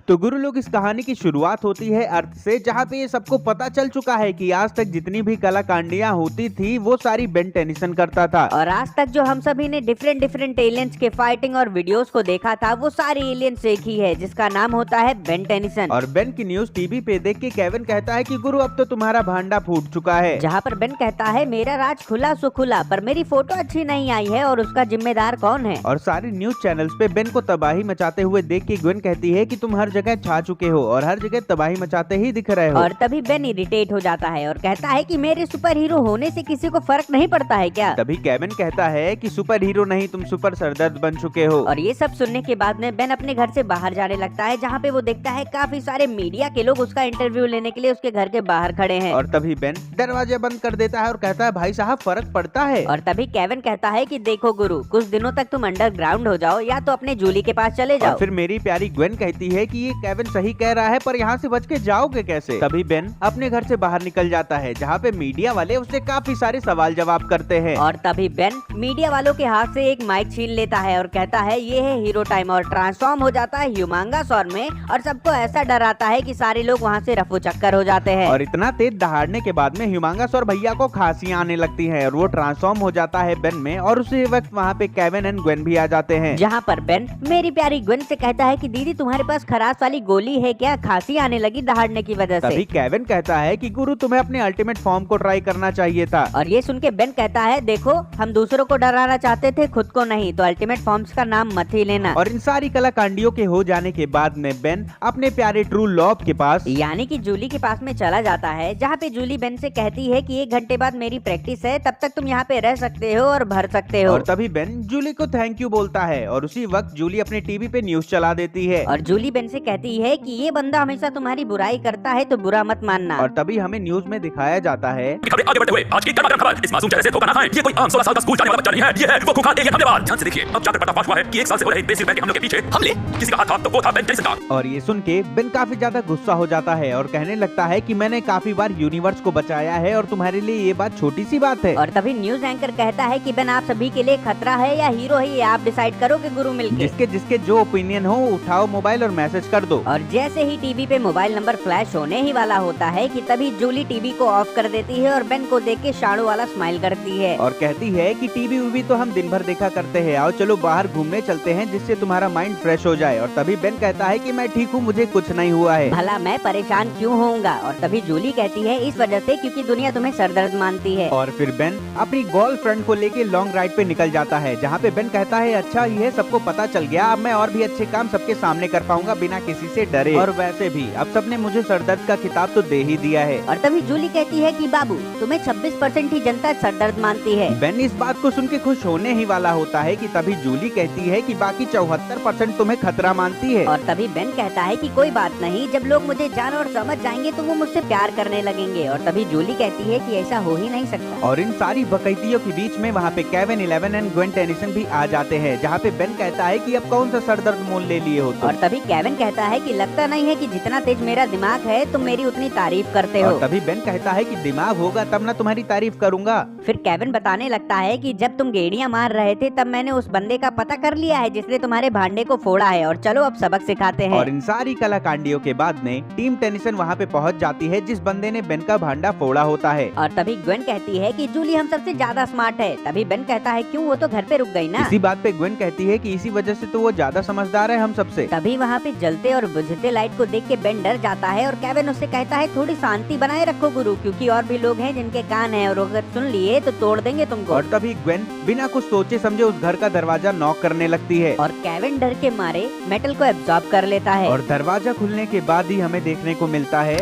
तो गुरु लोग इस कहानी की शुरुआत होती है अर्थ से, जहाँ पे ये सबको पता चल चुका है कि आज तक जितनी भी कलाकांडियां होती थी वो सारी बेन टेनिसन करता था। और आज तक जो हम सभी ने डिफरेंट एलियंस के फाइटिंग और वीडियोस को देखा था वो सारी एलियंस एक ही है जिसका नाम होता है बेन टेनिसन। और बेन की न्यूज टीवी पे देख के केविन कहता है कि गुरु अब तो तुम्हारा भांडा फूट चुका है। जहाँ पर बेन कहता है मेरा राज खुला सो खुला, पर मेरी फोटो अच्छी नहीं आई है और उसका जिम्मेदार कौन है। और सारी न्यूज चैनल्स पे बेन को तबाही मचाते हुए देख के ग्वेन कहती है कि तुम हर जगह छा चुके हो और हर जगह तबाही मचाते ही दिख रहे हो। और तभी बेन इरिटेट हो जाता है और कहता है कि मेरे सुपर हीरो होने से किसी को फर्क नहीं पड़ता है क्या। तभी केविन कहता है कि सुपर हीरो नहीं, तुम सुपर सरदर्द बन चुके हो। और ये सब सुनने के बाद में बेन अपने घर से बाहर जाने लगता है, जहाँ पे वो देखता है काफी सारे मीडिया के लोग उसका इंटरव्यू लेने के लिए उसके घर के बाहर खड़े हैं। और तभी बेन दरवाजा बंद कर देता है और कहता है भाई साहब फर्क पड़ता है। और तभी केविन कहता है कि देखो गुरु, कुछ दिनों तक तुम अंडरग्राउंड हो जाओ या तो अपने जूली के पास चले जाओ। और फिर मेरी प्यारी ग्वेन कहती है कि ये केविन सही कह रहा है, पर यहाँ से बच के जाओगे कैसे। तभी बेन अपने घर से बाहर निकल जाता है, जहाँ पे मीडिया वाले उससे काफी सारे सवाल जवाब करते हैं। और तभी बेन मीडिया वालों के हाथ से एक माइक छीन लेता है और कहता है ये है हीरो टाइम, और ट्रांसफॉर्म हो जाता है ह्यूमांगासौर में और सबको ऐसा डराता है कि सारे लोग वहाँ से रफू चक्कर हो जाते हैं। और इतना तेज दहाड़ने के बाद में ह्यूमांगासौर भैया को खांसियां आने लगती हैं और वो ट्रांसफॉर्म हो जाता है बेन में, और उसी वक्त वहाँ पे केविन एंड ग्वेन भी आ जाते हैं। जहाँ पर बेन मेरी प्यारी ग्वेन से कहता है कि दीदी तुम्हारे पास खराश वाली गोली है क्या, खांसी आने लगी दहाड़ने की वजह से। तभी केविन कहता है कि गुरु तुम्हें अपने अल्टीमेट फॉर्म को ट्राई करना चाहिए था। और ये सुन के बेन कहता है देखो हम दूसरों को डराना चाहते थे, खुद को नहीं, तो अल्टीमेट फॉर्म्स का नाम मत ही लेना। और इन सारी कलाकांडियों के हो जाने के बाद में बेन अपने प्यारे ट्रू लव के पास यानी कि जूली के पास में चला जाता है, जहाँ पे जूली बेन से कहती है कि 1 घंटे बाद मेरी प्रैक्टिस है, तब तक तुम यहाँ पे रह सकते हो और भर सकते हो। और तभी बेन जूली को थैंक यू बोलता है और उसी वक्त जूली अपने टीवी पे न्यूज चला देती है। और जूली बेन से कहती है कि ये बंदा हमेशा तुम्हारी बुराई करता है तो बुरा मत मानना। और तभी हमें न्यूज में दिखाया जाता है खबरें आगे बढ़ते हुए आज की गर्मागर्म खबर, इस मासूम चेहरे से धोखा ना खाएं। ये कोई आम 16 साल का स्कूल जाने वाला बच्चा नहीं है, ये है वो खूंखार एलियन हमलेवार। ध्यान से देखिए, अब जाकर पर्दाफाश हुआ है कि 1 साल से हो रहे बेसिल बैंक के हमलों के पीछे हमले किसी का हाथ था, तो वो था बेन टेनिसन का। और ये सुन के बेन काफी ज्यादा गुस्सा हो जाता है और कहने लगता है कि मैंने काफी बार यूनिवर्स को बचाया है और तुम्हारे लिए ये बात छोटी सी बात है। और तभी न्यूज एंकर कहता है कि बेन आप सभी के लिए खतरा है या हीरो है, ये आप डिसाइड करोगे गुरु मिलके। जिसके जिसके जो ओपिनियन हो उठाओ मोबाइल और मैसेज कर दो। और जैसे ही टीवी पे मोबाइल नंबर फ्लैश होने ही वाला होता है कि तभी जूली टीवी को ऑफ कर देती है और बेन को देख के शाड़ू वाला स्माइल करती है और कहती है कि टीवी वीवी तो हम दिन भर देखा करते हैं, आओ चलो बाहर घूमने चलते हैं जिससे तुम्हारा माइंड फ्रेश हो जाए। और तभी बेन कहता है कि मैं ठीक हूँ, मुझे कुछ नहीं हुआ है। भला मैं परेशान क्यों होऊंगा। और तभी जूली कहती है इस वजह से क्योंकि दुनिया तुम्हें सरदर्द मानती है। और फिर बेन अपनी गर्लफ्रेंड को लेके लॉन्ग राइड पे निकल जाता है, जहाँ पे बेन कहता है अच्छा ये सबको पता चल गया, अब मैं और भी अच्छे काम सबके सामने कर पाऊंगा बिना किसी से डरे। और वैसे भी अब सबने मुझे सरदर्द का खिताब तो दे ही दिया है। और तभी जूली कहती है कि बाबू तुम्हें 26% ही जनता सरदर्द मानती है। बेन इस बात को सुन के खुश होने ही वाला होता है कि तभी जूली कहती है कि बाकी 74% तुम्हें खतरा मानती है। और तभी बेन कहता है कि कोई बात नहीं, जब लोग मुझे जान और समझ जाएंगे तो वो मुझसे प्यार करने लगेंगे। और तभी जूली कहती है कि ऐसा हो ही नहीं सकता। और इन सारी बकैतियों के बीच में वहाँ पे केविन 11 एंड ग्वेन टेनिसन भी आ जाते हैं, जहाँ पे बेन कहता है कि अब कौन सा सरदर्द मोल ले लिए हो तुम। और तभी केविन कहता है कि लगता नहीं है कि जितना तेज मेरा दिमाग है तुम मेरी उतनी तारीफ करते हो। और तभी बेन कहता है कि दिमाग होगा तब ना तुम्हारी तारीफ करूंगा। फिर केविन बताने लगता है कि जब तुम गेड़ियां मार रहे थे तब मैंने उस बंदे का पता कर लिया है जिसने तुम्हारे भांडे को फोड़ा है, और चलो अब सबक सिखाते हैं। और इन सारी कलाकांडियों के बाद में टीम टेनिसन वहाँ पे पहुँच जाती है जिस बंदे ने बेन का भांडा फोड़ा होता है। और तभी ग्वेन कहती है कि जूली हम सबसे ज्यादा स्मार्ट है। तभी बेन कहता है क्यों, वो तो घर पे रुक गई ना। इसी बात पे ग्वेन कहती है कि इसी वजह से तो वो ज्यादा समझदार है हम सबसे। तभी वहाँ पे जलते और बुझते लाइट को देख के बेन डर जाता है और केविन उससे कहता है थोड़ी शांति बनाए रखो गुरु, क्योंकि और भी लोग हैं जिनके कान हैं और अगर सुन लिए तो तोड़ देंगे तुमको। और तभी ग्वेन बिना कुछ सोचे समझे उस घर का दरवाजा नॉक करने लगती है और केविन डर के मारे मेटल को एब्जॉर्ब कर लेता है। और दरवाजा खुलने के बाद ही हमें देखने को मिलता है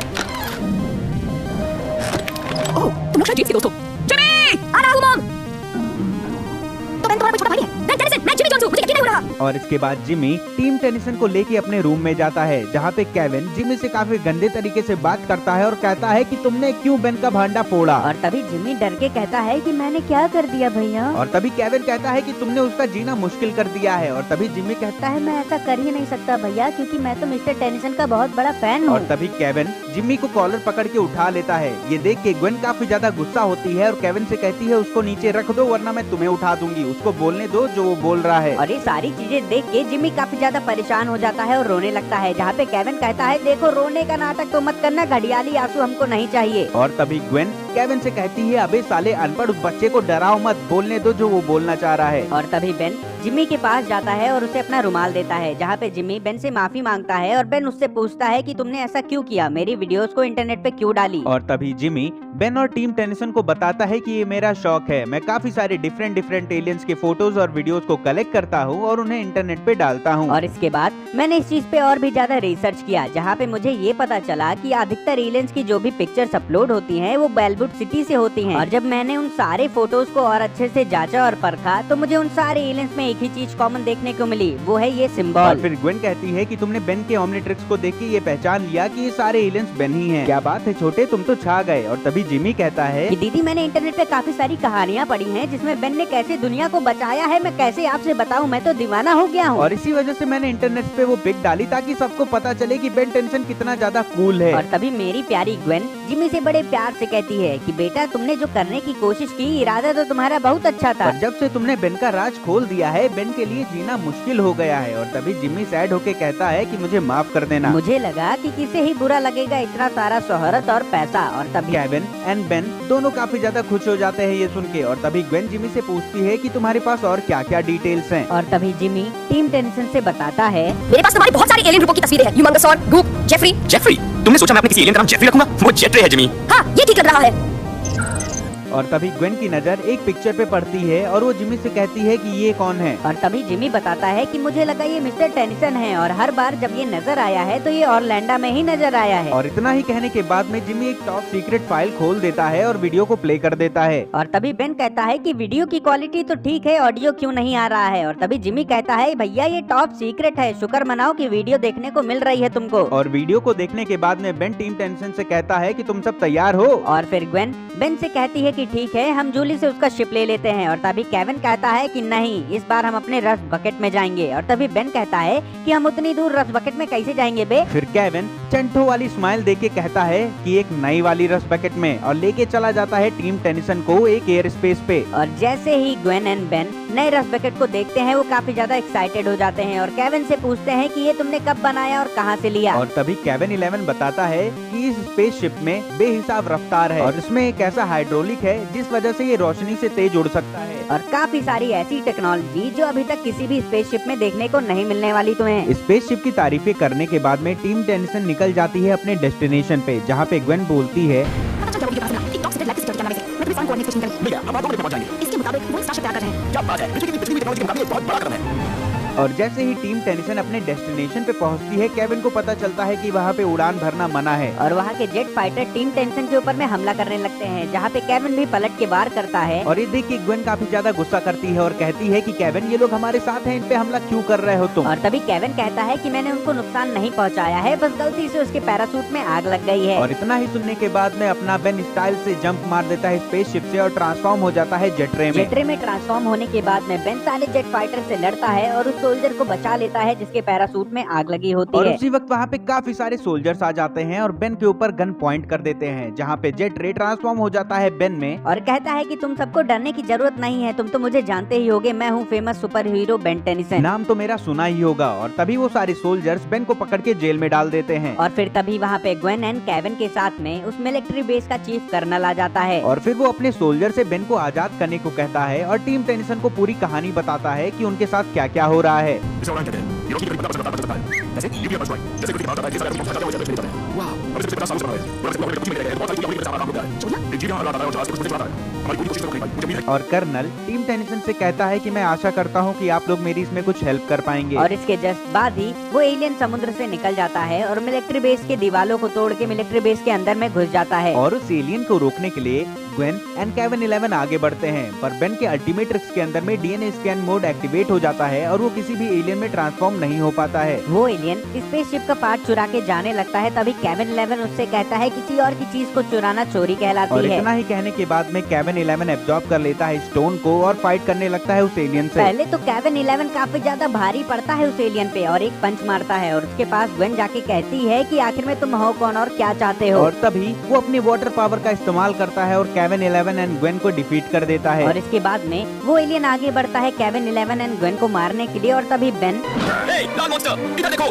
तुम लोग शायद जीत गए दोस्तों। जिमी! आ रहा हूँ मॉम। तो बेन तुम्हारा कोई छोटा भाई है। बेन टेनिसन, मैं जिमी जॉनसन, मुझे यकीन नहीं हो रहा। और इसके बाद जिमी टीम टेनिसन को लेके अपने रूम में जाता है, जहाँ पे केविन जिमी से काफी गंदे तरीके से बात करता है और कहता है कि तुमने क्यों बेन का भांडा फोड़ा। और तभी जिमी डर के कहता है कि मैंने क्या कर दिया भैया। और तभी केविन कहता है कि तुमने उसका जीना मुश्किल कर दिया है। और तभी जिमी कहता है मैं ऐसा कर ही नहीं सकता भैया, क्योंकि मैं तो मिस्टर टेनिसन का बहुत बड़ा फैन हूँ। और तभी केविन जिमी को कॉलर पकड़ के उठा लेता है। ये देख के ग्वेन काफी ज्यादा गुस्सा होती है और केविन से कहती है उसको नीचे रख दो वरना मैं तुम्हें उठा दूंगी, उसको बोलने दो जो वो बोल रहा है। और ये सारी सारी चीजें देख के जिमी काफी ज्यादा परेशान हो जाता है और रोने लगता है, जहाँ पे केविन कहता है देखो रोने का नाटक तो मत करना, घड़ियाली आंसू हमको नहीं चाहिए। और तभी ग्वेन केविन से कहती है अबे साले अनपढ़, उस बच्चे को डराओ मत, बोलने दो जो वो बोलना चाह रहा है। और तभी बेन जिमी के पास जाता है और उसे अपना रुमाल देता है, जहाँ पे जिमी बेन से माफी मांगता है और बेन उससे पूछता है कि तुमने ऐसा क्यों किया, मेरी वीडियोस को इंटरनेट पे क्यों डाली। और तभी जिमी बेन और टीम टेनिसन को बताता है कि ये मेरा शौक है, मैं काफी सारे डिफरेंट एलियंस के फोटोज और वीडियोस को कलेक्ट करता हूँ और उन्हें इंटरनेट पे डालता हूँ। और इसके बाद मैंने इस चीज पे और भी ज्यादा रिसर्च किया, जहाँ पे मुझे ये पता चला कि अधिकतर एलियंस की जो भी पिक्चर्स अपलोड होती हैं वो बेलवुड सिटी से होती हैं। और जब मैंने उन सारे फोटोज को और अच्छे से जांचा और परखा तो मुझे उन सारे एलियंस में एक ही चीज कॉमन देखने को मिली, वो है ये और सिंबल। फिर ग्वेन कहती है कि तुमने बेन के ओमनिट्रिक्स को देख के ये पहचान लिया कि ये सारे एलियंस बेन ही हैं। क्या बात है छोटे, तुम तो छा गए। और तभी जिमी कहता है कि दीदी मैंने इंटरनेट पे काफी सारी कहानियाँ पढ़ी हैं जिसमें बेन ने कैसे दुनिया को बचाया है, मैं कैसे आपसे बताऊं, मैं तो दीवाना हो गया हूँ। और इसी वजह से मैंने इंटरनेट पे वो पिक डाली ताकि सबको पता चले कि बेन टेंशन कितना ज्यादा कूल है। और तभी मेरी प्यारी ग्वेन जिमी से बड़े प्यार से कहती है कि बेटा तुमने जो करने की कोशिश की, इरादा तो तुम्हारा बहुत अच्छा था, पर जब से तुमने बेन का राज खोल दिया है बेन के लिए जीना मुश्किल हो गया है। और तभी जिमी सैड होके कहता है कि मुझे माफ कर देना। मुझे लगा कि किसे ही बुरा लगेगा इतना सारा शोहरत और पैसा। और तभी केविन एंड बेन दोनों काफी ज्यादा खुश हो जाते हैं ये सुन के। और तभी ग्वेन जिमी से पूछती है कि तुम्हारे पास और क्या क्या डिटेल्स हैं। और तभी जिमी टीम टेंशन से बताता है मेरे पास तुम्हारी बहुत सारी एलियन ग्रुपों की तस्वीरें हैं, ह्यूमंगसॉर, गूप, जेफरी। जेफरी, तुमने सोचा मैं अपने किसी एलियन का नाम जेफरी रखूंगा? वो जेट्रे है जिमी। हाँ ये ठीक लग रहा है। और तभी ग्वेन की नजर एक पिक्चर पे पड़ती है और वो जिमी से कहती है कि ये कौन है। और तभी जिमी बताता है कि मुझे लगा ये मिस्टर टेनिसन है और हर बार जब ये नजर आया है तो ये ऑरलैंडो में ही नजर आया है। और इतना ही कहने के बाद में जिमी एक टॉप सीक्रेट फाइल खोल देता है और वीडियो को प्ले कर देता है। और तभी बेन कहता है कि वीडियो की क्वालिटी तो ठीक है, ऑडियो क्यों नहीं आ रहा है। और तभी जिमी कहता है भैया ये टॉप सीक्रेट है, शुक्र मनाओ कि वीडियो देखने को मिल रही है तुमको। और वीडियो को देखने के बाद में बेन टीम टेंशन से कहता है कि तुम सब तैयार हो। और फिर ग्वेन बेन से कहती है कि ठीक है हम जूली से उसका शिप ले लेते हैं। और तभी केविन कहता है कि नहीं, इस बार हम अपने रस बकेट में जाएंगे। और तभी बेन कहता है कि हम उतनी दूर रस बकेट में कैसे जाएंगे बे। फिर केविन चंटो वाली स्माइल देके कहता है कि एक नई वाली रस बकेट में, और लेके चला जाता है टीम टेनिसन को एक एयर स्पेस पे। और जैसे ही ग्वेन एंड बेन नए रस बकेट को देखते हैं वो काफी ज्यादा एक्साइटेड हो जाते हैं और केविन से पूछते हैं कि ये तुमने कब बनाया और कहाँ से लिया। और तभी केविन 11 बताता है कि इस स्पेसशिप में बेहिसाब रफ्तार है और इसमें एक ऐसा हाइड्रोलिक है जिस वजह से ये रोशनी से तेज उड़ सकता है। और काफी सारी ऐसी टेक्नोलॉजी जो अभी तक किसी भी स्पेसशिप में देखने को नहीं मिलने वाली तुम्हें। स्पेसशिप की तारीफें करने के बाद में टीम टेनिसन निकल जाती है अपने डेस्टिनेशन पे, जहाँ पे ग्वेन बोलती है पता चल गया उनके पास ना एक top secret life security camera से मैं तुम्हें कोऑर्डिनेट फिशिंग करेंगे। भैया अब आप 2 घंटे में पहुंच जाएंगे। इसके मुताबिक वो स्टारशिप तैयार कर रहे हैं। क्या बात है, पृथ्वी की टेक्नोलॉजी के मुकाबले बहुत बड़ा कदम है। और जैसे ही टीम टेनिसन अपने डेस्टिनेशन पे पहुंचती है केविन को पता चलता है कि वहाँ पे उड़ान भरना मना है। और वहाँ के जेट फाइटर टीम टेंशन के ऊपर में हमला करने लगते हैं, जहाँ पे केविन भी पलट के वार करता है। और ये देख के ग्वेन काफी ज्यादा गुस्सा करती है और कहती है कि केविन ये लोग हमारे साथ हैं, इन पे हमला क्यों कर रहे हो तुम। और तभी केविन कहता है कि मैंने उनको नुकसान नहीं पहुंचाया है, बस गलती से उसके पैराशूट में आग लग गई है। और इतना ही सुनने के बाद में अपना बेन स्टाइल से जंप मार देता है स्पेसशिप से और ट्रांसफॉर्म हो जाता है जेट्रे में। जेट्रे में ट्रांसफॉर्म होने के बाद में बेन सारे जेट फाइटर से लड़ता है और उस सोल्जर को बचा लेता है जिसके पैराशूट में आग लगी होती और है। उसी वक्त वहाँ पे काफी सारे सोल्जर्स आ जाते हैं और बेन के ऊपर गन पॉइंट कर देते हैं, जहाँ पे जेट रे ट्रांसफॉर्म हो जाता है बेन में और कहता है कि तुम सबको डरने की जरूरत नहीं है, तुम तो मुझे जानते ही होगे, मैं हूँ famous super hero Ben Tennyson, नाम तो मेरा सुना ही होगा। और तभी वो सारे सोल्जर्स बेन को पकड़ के जेल में डाल देते हैं। और फिर तभी वहाँ पे ग्वेन एंड केविन के साथ में उस मिलिट्री बेस का चीफ कर्नल आ जाता है। और फिर वो अपने सोल्जर से बेन को आजाद करने को कहता है और टीम टेनिसन को पूरी कहानी बताता है कि उनके साथ क्या क्या हो रहा है। इसे उड़ान कहते हैं। हीरो की करीब पता चलता है। जैसे ये भी फर्स्ट पॉइंट, जैसे कोई भागता है, जैसे अगर हम भागते हैं तो वाओ, अब इसे 50 साल से बना है। और इसको कुछ मिल गया है, बहुत सारी चीजें काम हो गया है। एक जीवन हमारा आता है और आज कुछ मुझे आता है। हमारी पूरी कोशिश करो भाई, मुझे भी है। और कर्नल टीम टेनिसन से कहता है कि मैं आशा करता हूँ कि आप लोग मेरी इसमें कुछ हेल्प कर पाएंगे। और इसके जस्ट बाद ही वो एलियन समुद्र से निकल जाता है और मिलिट्री बेस के दीवालों को तोड़ के मिलिट्री बेस के अंदर में घुस जाता है। और उस एलियन को रोकने के लिए ग्वेन एंड केविन 11 आगे बढ़ते हैं, पर बेन के अल्टीमेट्रिक्स के अंदर में डीएनए स्कैन मोड एक्टिवेट हो जाता है और वो किसी भी एलियन में ट्रांसफॉर्म नहीं हो पाता है। वो एलियन स्पेसशिप का पार्ट चुरा के जाने लगता है, तभी केविन 11 उससे कहता है किसी और की चीज को चुराना चोरी और कहलाती है। इतना ही कहने के बाद में केविन केविन 11 एब्जॉर्ब कर लेता है स्टोन को और फाइट करने लगता है उस एलियन से। पहले तो केविन 11 काफी ज्यादा भारी पड़ता है उस एलियन पे और एक पंच मारता है और उसके पास ग्वेन जाके कहती है कि आखिर में तुम हो कौन और क्या चाहते हो। और तभी वो अपनी वाटर पावर का इस्तेमाल करता है और केविन 11 एंड ग्वेन को डिफीट कर देता है। और इसके बाद में वो एलियन आगे बढ़ता है केविन 11 एंड ग्वेन को मारने के लिए और तभी बेन Hey, लाल मॉन्स्टर, इधर देखो।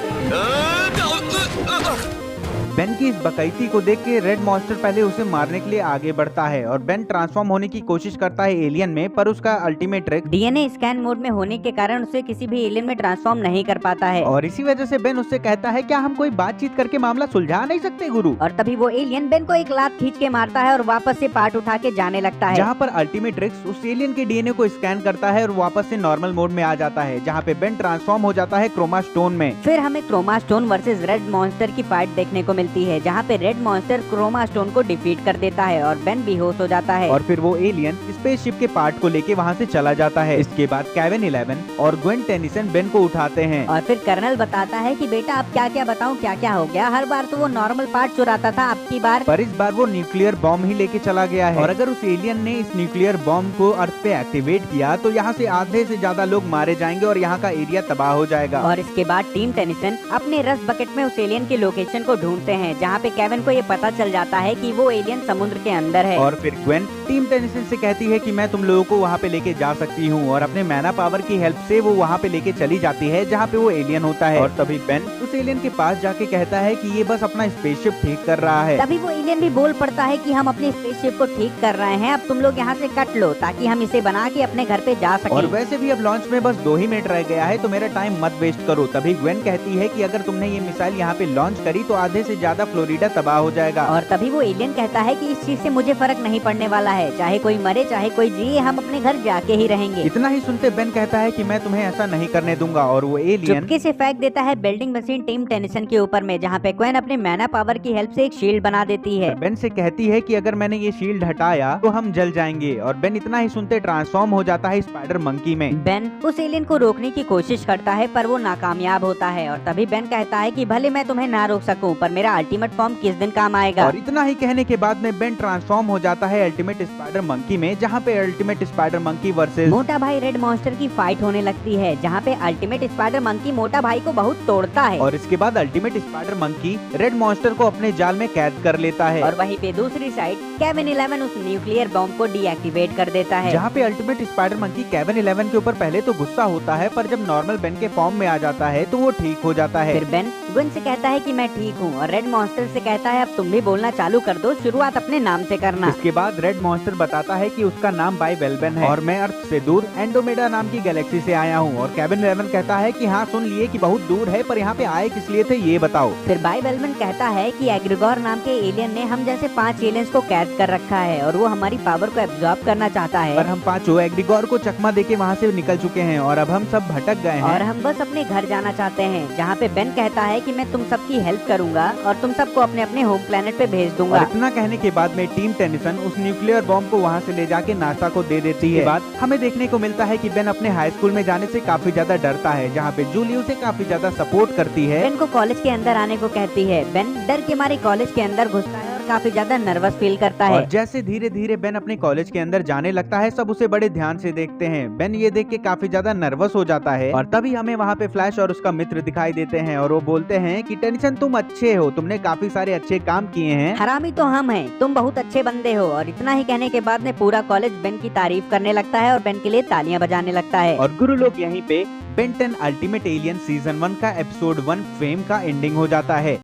बेन की इस बकैती को देख के रेड मॉन्स्टर पहले उसे मारने के लिए आगे बढ़ता है और बेन ट्रांसफॉर्म होने की कोशिश करता है एलियन में, पर उसका ultimate trick DNA scan mode में होने के कारण उसे किसी भी एलियन में ट्रांसफॉर्म नहीं कर पाता है। और इसी वजह से बेन उससे कहता है क्या हम कोई बातचीत करके मामला सुलझा नहीं सकते गुरु। और तभी वो एलियन बेन को एक लात खींच के मारता है और वापस से पार्ट उठा के जाने लगता है। जहाँ पर अल्टीमेट ट्रिक्स उस एलियन के डीएनए को स्कैन करता है और वापस से नॉर्मल मोड में आ जाता है, जहाँ पे बेन ट्रांसफॉर्म हो जाता है क्रोमा स्टोन में। फिर हमें chroma stone versus red monster की फाइट देखने को मिलती है, जहाँ पे रेड मॉन्स्टर क्रोमा स्टोन को डिफीट कर देता है और बेन बेहोश हो जाता है। और फिर वो एलियन स्पेसशिप के पार्ट को लेके वहाँ से चला जाता है। इसके बाद केविन 11 और ग्वेन टेनिसन बेन को उठाते हैं। और फिर कर्नल बताता है कि बेटा अब क्या क्या बताऊं, क्या क्या हो गया। हर बार तो वो नॉर्मल पार्ट चुराता था, अब की बार पर इस बार वो न्यूक्लियर बॉम्ब ही लेके चला गया है। और अगर उस एलियन ने इस न्यूक्लियर बॉम्ब को अर्थ पे एक्टिवेट किया तो यहाँ से आधे से ज्यादा लोग मारे जाएंगे और यहाँ का एरिया तबाह हो जाएगा। और इसके बाद टीम टेनिसन अपने रस बकेट में उस एलियन की लोकेशन को ढूंढते हैं, जहाँ पे केविन को ये पता चल जाता है कि वो एलियन समुद्र के अंदर है। और फिर ग्वेन टीम टेनिसन से कहती है कि मैं तुम लोगों को वहाँ पे लेके जा सकती हूँ और अपने मैना पावर की हेल्प से वो वहाँ पे लेके चली जाती है जहाँ पे वो एलियन होता है। और तभी बेन उस एलियन के पास जाके कहता है कि ये बस अपना स्पेसशिप ठीक कर रहा है। तभी वो एलियन भी बोल पड़ता है कि हम अपने स्पेसशिप को ठीक कर रहे हैं, अब तुम लोग यहाँ से कट लो ताकि हम इसे बना के अपने घर पे जा सकें। और वैसे भी अब लॉन्च में बस 2 ही मिनट रह गया है तो मेरा टाइम मत वेस्ट करो। तभी ग्वेन कहती है कि अगर तुमने ये मिसाइल यहाँ पे लॉन्च करी तो आधे से ज्यादा फ्लोरिडा तबाह हो जाएगा। और तभी वो एलियन कहता है कि इस चीज से मुझे फर्क नहीं पड़ने वाला है, चाहे कोई मरे चाहे कोई जिए, हम अपने घर जाके ही रहेंगे। इतना ही सुनते बेन कहता है कि मैं तुम्हें ऐसा नहीं करने दूंगा और वो एलियन चुपके से फेंक देता है बिल्डिंग मशीन टीम टेनिसन के ऊपर में, जहाँ पे ग्वेन अपने मैना पावर की हेल्प से एक शील्ड बना देती है। बेन से कहती है कि अगर मैंने ये शील्ड हटाया तो हम जल जाएंगे और बेन इतना ही सुनते ट्रांसफॉर्म हो जाता है स्पाइडर मंकी में। बेन उस एलियन को रोकने की कोशिश करता है पर वो नाकामयाब होता है और तभी बेन कहता है कि भले मैं तुम्हें ना रोक सकूं पर मेरा अल्टीमेट फॉर्म किस दिन काम आएगा। और इतना ही कहने के बाद में बेन ट्रांसफॉर्म हो जाता है अल्टीमेट स्पाइडर मंकी में, जहाँ पे अल्टीमेट स्पाइडर मंकी वर्सेस मोटा भाई रेड मॉन्स्टर की फाइट होने लगती है, जहाँ पे अल्टीमेट स्पाइडर मंकी मोटा भाई को बहुत तोड़ता है। और इसके बाद ultimate spider monkey red monster को अपने जाल में कैद कर लेता है। और वहीं पे दूसरी साइड केविन 11 उस न्यूक्लियर बॉम्ब को डीएक्टिवेट कर देता है। जहाँ पे अल्टीमेट स्पाइडर मंकी केविन 11 के ऊपर पहले तो गुस्सा होता है, पर जब नॉर्मल बेन के फॉर्म में आ जाता है तो वो ठीक हो जाता है। फिर बेन ग्वेन से कहता है कि मैं ठीक हूँ और रेड मॉन्स्टर से कहता है अब तुम भी बोलना चालू कर दो, शुरुआत अपने नाम से करना। इसके बाद रेड मॉन्स्टर बताता है कि उसका नाम बाई वेलबेन है और मैं अर्थ से दूर एंडोमेडा नाम की गैलेक्सी से आया हूँ। और केविन 11 कहता है कि हाँ सुन लिए कि बहुत दूर है, पर यहाँ पे आए किस लिए थे ये बताओ। फिर बाई वेलबेन कहता है कि एग्रीगोर नाम के एलियन ने हम जैसे 5 एलियंस को कैद कर रखा है और वो हमारी पावर को एब्जॉर्ब करना चाहता है। पर हम 5 एग्रीगोर को चकमा देके वहाँ से निकल चुके हैं और अब हम सब भटक गए हैं और हम बस अपने घर जाना चाहते हैं, जहाँ पे बेन कहता है कि मैं तुम सबकी हेल्प करूंगा और तुम सबको अपने अपने होम प्लेनेट पे भेज दूंगा। और इतना कहने के बाद में टीम टेनिसन उस न्यूक्लियर बॉम्ब को वहाँ से ले जाके नासा को दे देती है। बाद हमें देखने को मिलता है कि बेन अपने हाई स्कूल में जाने से काफी ज्यादा डरता है, जहाँ पे जूली उसे काफी ज्यादा सपोर्ट करती है। बेन को कॉलेज के अंदर आने को कहती है। बेन डर के मारे कॉलेज के अंदर घुसता है और काफी ज्यादा नर्वस फील करता है। और जैसे धीरे धीरे बेन अपने कॉलेज के अंदर जाने लगता है सब उसे बड़े ध्यान से देखते हैं। बेन ये देख के काफी ज्यादा नर्वस हो जाता है और तभी हमें वहाँ पे फ्लैश और उसका मित्र दिखाई देते हैं और वो बोलते हैं कि टेंशन तुम अच्छे हो, तुमने काफी सारे अच्छे काम किए हैं। हरामी तो हम हैं, तुम बहुत अच्छे बंदे हो। और इतना ही कहने के बाद में पूरा कॉलेज बेन की तारीफ करने लगता है और बेन के लिए तालियां बजाने लगता है। और गुरु लोग यहीं पे बेन 10 अल्टीमेट एलियन सीजन 1 का एपिसोड 1 फेम का एंडिंग हो जाता है।